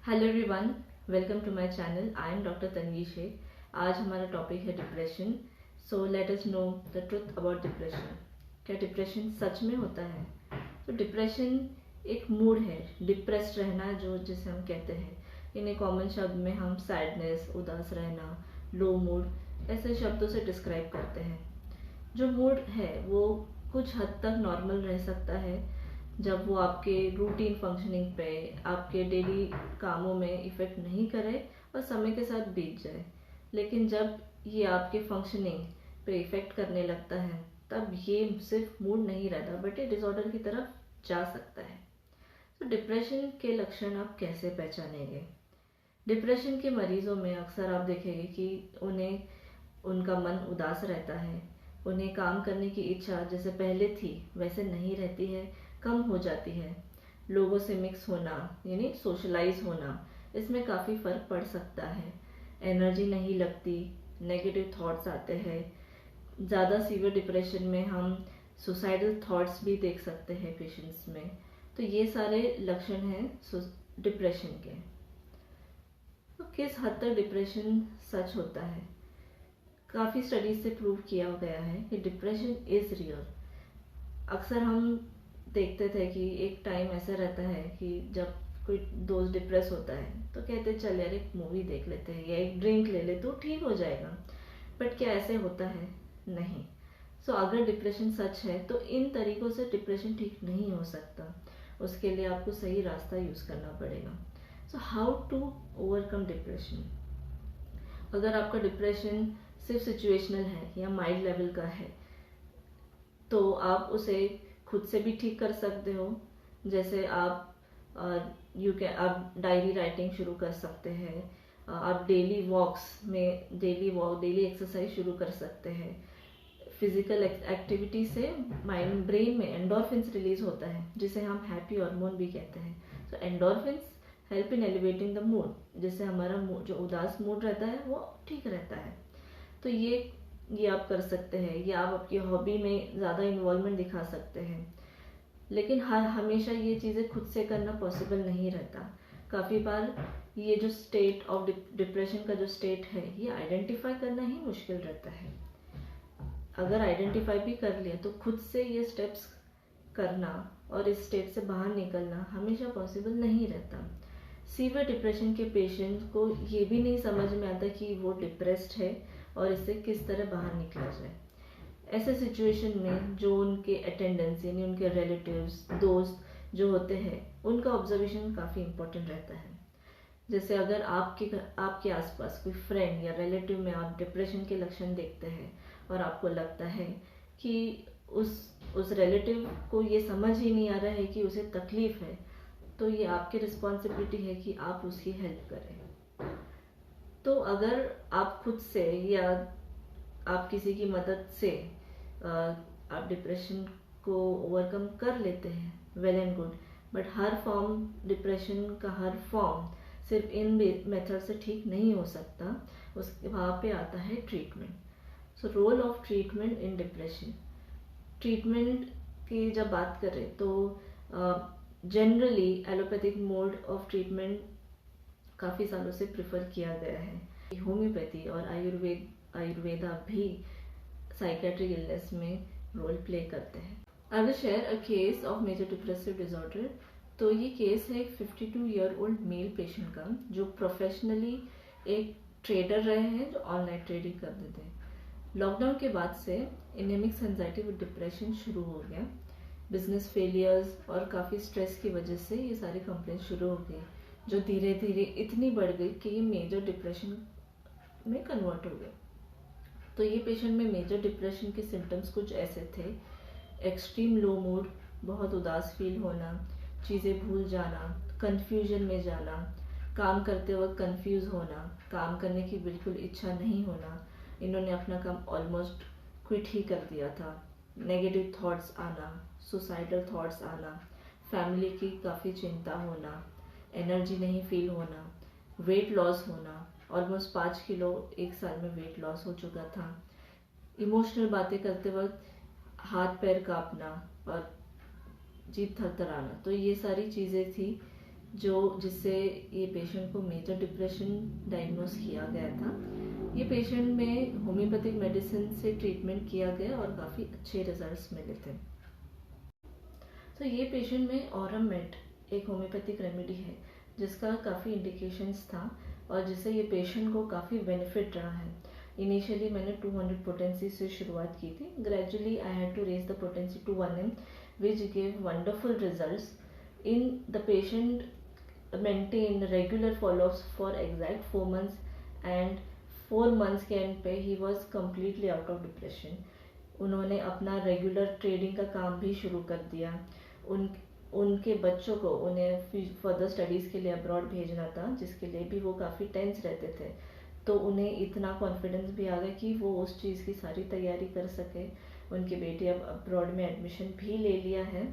Hello everyone, welcome to my channel. I am doctor Tanvi Shaikh. आज हमारा topic है depression. So let us know the truth about depression. क्या depression सच में होता है? तो डिप्रेशन एक मूड है, डिप्रेस्ड रहना जो जिसे हम कहते हैं। इन्हें कॉमन शब्द में हम सैडनेस, उदास रहना, लो मूड ऐसे शब्दों से डिस्क्राइब करते हैं। जो मूड है वो कुछ हद तक नॉर्मल रह सकता है जब वो आपके रूटीन फंक्शनिंग पे, आपके डेली कामों में इफेक्ट नहीं करे और समय के साथ बीत जाए। लेकिन जब ये आपके फंक्शनिंग पे इफेक्ट करने लगता है तब ये सिर्फ मूड नहीं रहता बट ये डिसऑर्डर की तरफ जा सकता है। तो डिप्रेशन के लक्षण आप कैसे पहचानेंगे? डिप्रेशन के मरीजों में अक्सर आप देखेंगे कि उनका मन उदास रहता है। उन्हें काम करने की इच्छा जैसे पहले थी वैसे नहीं रहती है, कम हो जाती है। लोगों से मिक्स होना यानी सोशलाइज होना, इसमें काफ़ी फ़र्क पड़ सकता है। एनर्जी नहीं लगती, नेगेटिव थॉट्स आते हैं। ज़्यादा सीवियर डिप्रेशन में हम सुसाइडल थॉट्स भी देख सकते हैं पेशेंट्स में। तो ये सारे लक्षण हैं डिप्रेशन के। तो किस हद तक डिप्रेशन सच होता है? काफ़ी स्टडीज से प्रूव किया गया है कि डिप्रेशन इज़ रियल। अक्सर हम देखते थे कि एक टाइम ऐसा रहता है कि जब कोई दोस्त डिप्रेस होता है तो कहते चल यार एक मूवी देख लेते हैं या एक ड्रिंक ले ले तो ठीक हो जाएगा। बट क्या ऐसे होता है? नहीं। सो अगर डिप्रेशन सच है तो इन तरीकों से डिप्रेशन ठीक नहीं हो सकता। उसके लिए आपको सही रास्ता यूज़ करना पड़ेगा। So how to overcome depression? अगर आपका डिप्रेशन सिर्फ सिचुएशनल है या माइल्ड लेवल का है तो आप उसे खुद से भी ठीक कर सकते हो। जैसे आप आप डायरी राइटिंग शुरू कर सकते हैं। आप डेली एक्सरसाइज शुरू कर सकते हैं। फिजिकल एक्टिविटी से माइंड ब्रेन में एंडोर्फिन्स रिलीज होता है जिसे हम हैप्पी हार्मोन भी कहते हैं। तो endorphins help in elevating the mood, जिससे हमारा जो उदास मूड रहता है वो ठीक रहता है। तो ये आप कर सकते हैं, या आप आपकी हॉबी में ज़्यादा इन्वॉल्वमेंट दिखा सकते हैं। लेकिन हमेशा ये चीज़ें खुद से करना पॉसिबल नहीं रहता। काफ़ी बार ये जो स्टेट ऑफ डिप्रेशन का जो स्टेट है ये आइडेंटिफाई करना ही मुश्किल रहता है। अगर आइडेंटिफाई भी कर लिया तो खुद से ये स्टेप्स करना और इस स्टेट से बाहर निकलना हमेशा पॉसिबल नहीं रहता। सीवियर डिप्रेशन के पेशेंट को ये भी नहीं समझ में आता कि वो डिप्रेस्ड है और इससे किस तरह बाहर निकला जाए। ऐसे सिचुएशन में जो उनके अटेंडेंस यानी उनके रिलेटिव्स, दोस्त जो होते हैं, उनका ऑब्जर्वेशन काफ़ी इम्पोर्टेंट रहता है। जैसे अगर आपके आसपास कोई फ्रेंड या रिलेटिव में आप डिप्रेशन के लक्षण देखते हैं और आपको लगता है कि उस रिलेटिव को ये समझ ही नहीं आ रहा है कि उसे तकलीफ है, तो ये आपकी रिस्पॉन्सिबिलिटी है कि आप उसकी हेल्प करें। तो अगर आप खुद से या आप किसी की मदद से आप डिप्रेशन को ओवरकम कर लेते हैं, well and good. But depression का हर फॉर्म सिर्फ इन मेथड से ठीक नहीं हो सकता। वहाँ पे आता है treatment. So role of treatment in depression. Treatment की जब बात करें तो generally allopathic mode of treatment काफ़ी सालों से प्रेफर किया गया है। होम्योपैथी और आयुर्वेदा भी साइकेट्रिक इलनेस में रोल प्ले करते हैं। I will share a case of major depressive disorder. तो ये केस है एक 52 ईयर ओल्ड मेल पेशेंट का जो प्रोफेशनली एक ट्रेडर रहे हैं, जो ऑनलाइन ट्रेडिंग करते थे। लॉकडाउन के बाद से इन्हें मिक्स एंजाइटी विद डिप्रेशन शुरू हो गया। बिजनेस फेलियर्स और काफ़ी स्ट्रेस की वजह से ये सारी कंप्लेंट शुरू हो गई, जो धीरे धीरे इतनी बढ़ गई कि ये मेजर डिप्रेशन में कन्वर्ट हो गए। तो ये पेशेंट में मेजर डिप्रेशन के सिम्टम्स कुछ ऐसे थे: एक्सट्रीम लो मूड, बहुत उदास फील होना, चीज़ें भूल जाना, कंफ्यूजन में जाना, काम करते वक्त कंफ्यूज होना, काम करने की बिल्कुल इच्छा नहीं होना, इन्होंने अपना काम ऑलमोस्ट क्विट ही कर दिया था, नेगेटिव थॉट्स आना, सुसाइडल थॉट्स आना, फैमिली की काफ़ी चिंता होना, एनर्जी नहीं फील होना, वेट लॉस होना, ऑलमोस्ट 5 किलो एक साल में वेट लॉस हो चुका था, इमोशनल बातें करते वक्त हाथ पैर कांपना और जीभ थरथराना। तो ये सारी चीज़ें थी जिससे ये पेशेंट को मेजर डिप्रेशन डायग्नोस किया गया था। ये पेशेंट में होम्योपैथिक मेडिसिन से ट्रीटमेंट किया गया और काफ़ी अच्छे रिजल्ट्स मिले थे। तो ये पेशेंट में ऑरमेट एक होम्योपैथिक रेमेडी है जिसका काफ़ी इंडिकेशंस था और जिससे ये पेशेंट को काफ़ी बेनिफिट रहा है। इनिशियली मैंने 200 पोटेंसी से शुरुआत की थी। Gradually I had to raise the potency to 1 mg which gave wonderful results in the patient maintained regular follow-ups for exact 4 months and 4 months के एंड पे he was completely out of depression. उन्होंने अपना regular trading का काम भी शुरू कर दिया। उनके बच्चों को उन्हें फर्दर स्टडीज़ के लिए अब्रॉड भेजना था, जिसके लिए भी वो काफ़ी टेंस रहते थे। तो उन्हें इतना कॉन्फिडेंस भी आ गया कि वो उस चीज़ की सारी तैयारी कर सके। उनके बेटे अब अब्रॉड में एडमिशन भी ले लिया है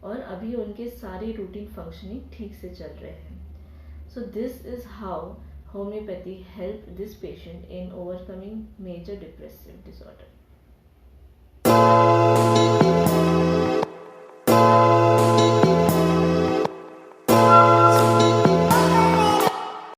और अभी उनके सारी रूटीन फंक्शनिंग ठीक से चल रहे हैं। So this is how homeopathy helped this patient in overcoming major depressive disorder.